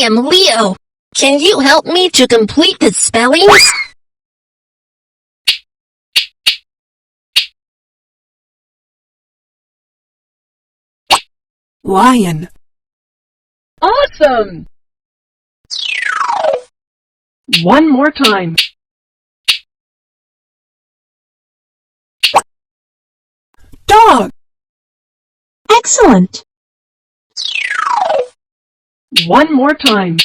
am Leo. Can you help me to complete the spellings? Lion. Awesome! One more time. Dog. Excellent. One more time.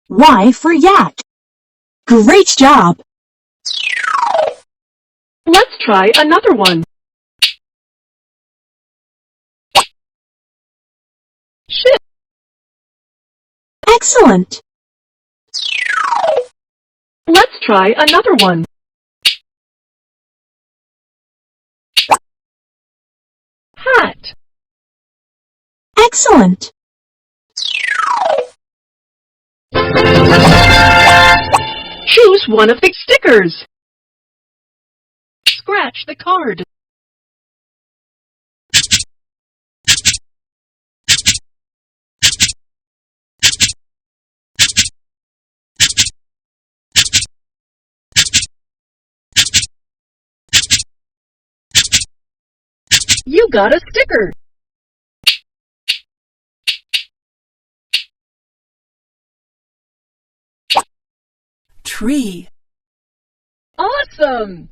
Y for yak. Great job. Let's try another one. Ship. Excellent. Let's try another one. Hat. Excellent. Choose one of the stickers. Scratch the card. You got a sticker. Tree. Awesome!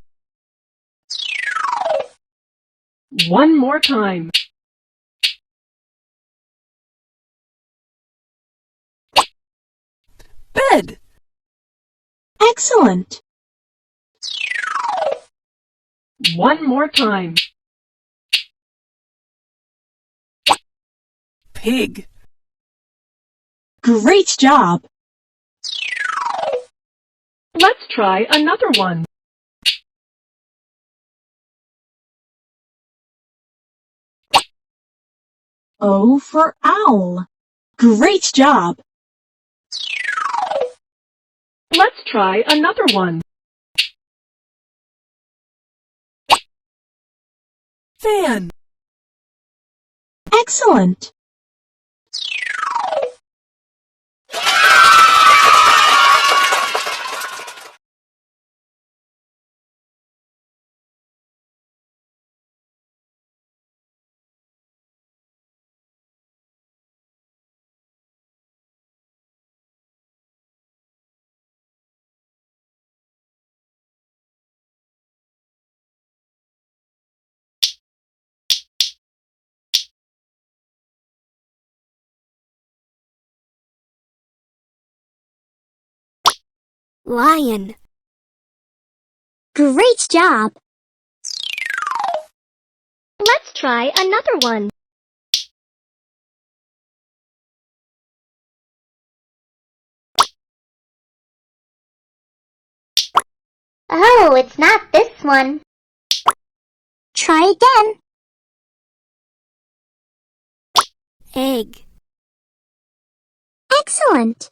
One more time. Bed. Excellent. One more time. Pig. Great job. Let's try another one. O for owl. Great job. Let's try another one. Fan. Excellent. Lion. Great job. Let's try another one. Oh, it's not this one. Try again. Egg. Excellent.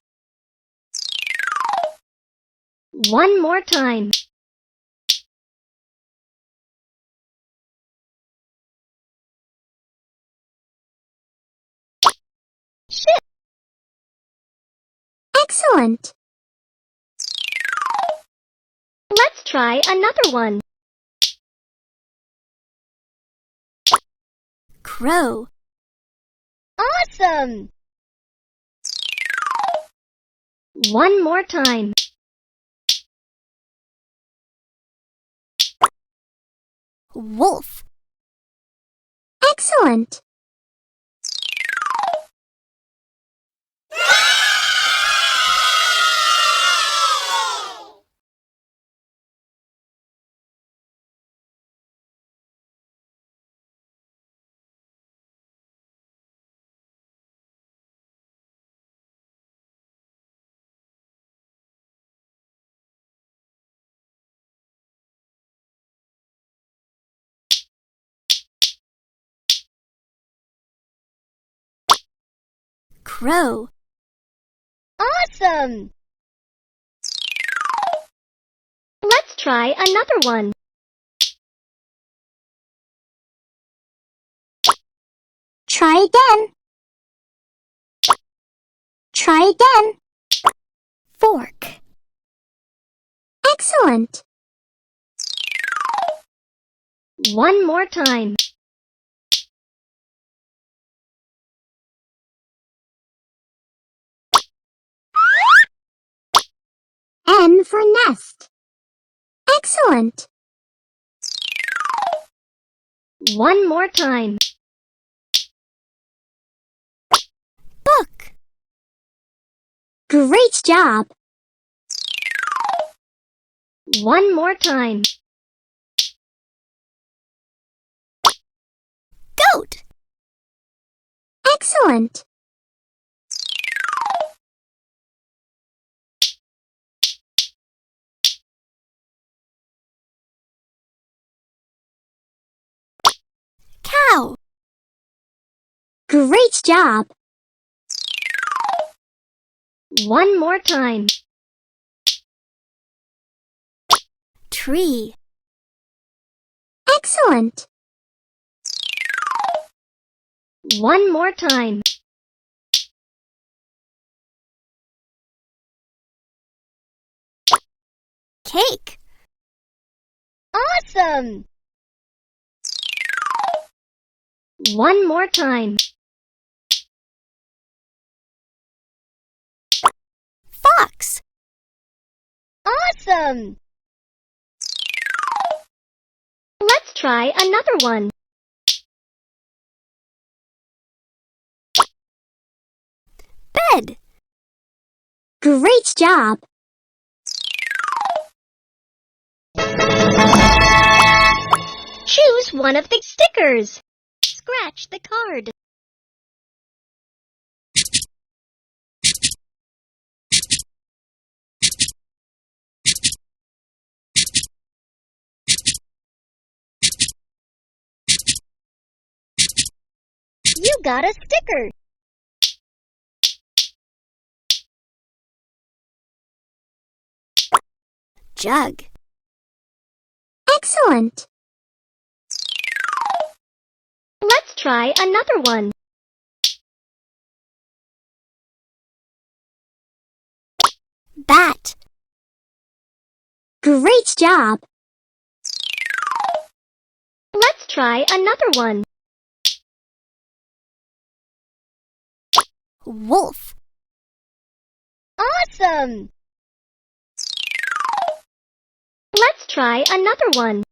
One more time. Ship. Excellent. Let's try another one. Crow. Awesome! One more time. Wolf. Excellent. Crow. Awesome! Let's try another one. Try again. Try again. Fork. Excellent. One more time. N for nest. Excellent. One more time. Book. Great job. One more time. Goat. Excellent. Cow. Great job. One more time. Tree. Excellent. One more time. Cake. Awesome. One more time. Fox. Awesome. Let's try another one. Bed. Great job. Choose one of the stickers. Scratch the card. You got a sticker. Jug. Excellent. Let's try another one. Bat. Great job. Let's try another one. Wolf. Awesome. Let's try another one.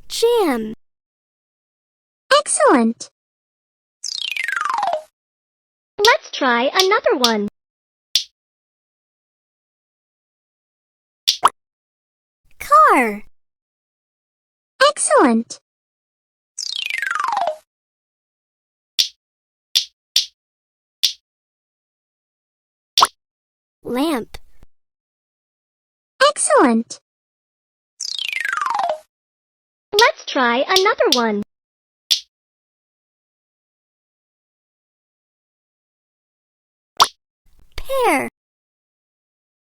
Jam. Excellent. Let's try another one. Car. Excellent. Lamp. Excellent. Let's try another one. Pear.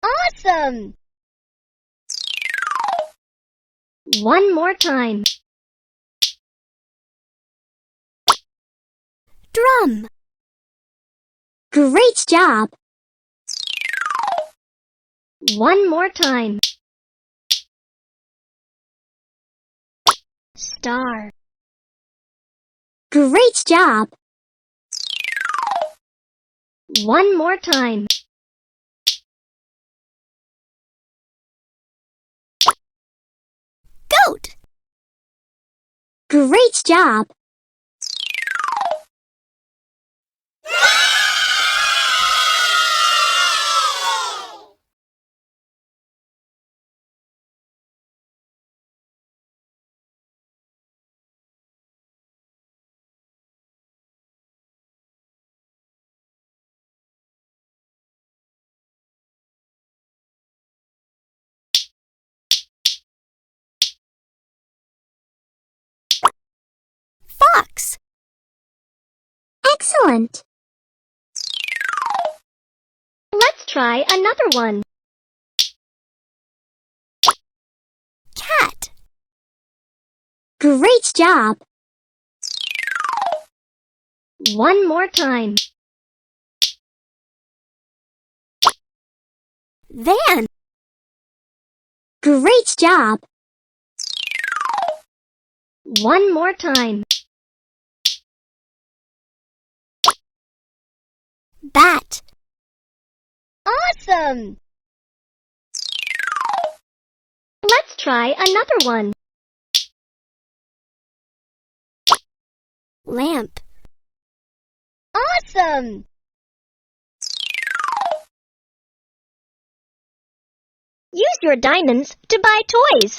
Awesome. One more time. Drum. Great job. One more time. Star. Great job. One more time. Goat. Great job. Fox. Excellent. Let's try another one. Great job! One more time. Van! Great job! One more time. Bat! Awesome! Let's try another one. Lamp. Awesome! Use your diamonds to buy toys.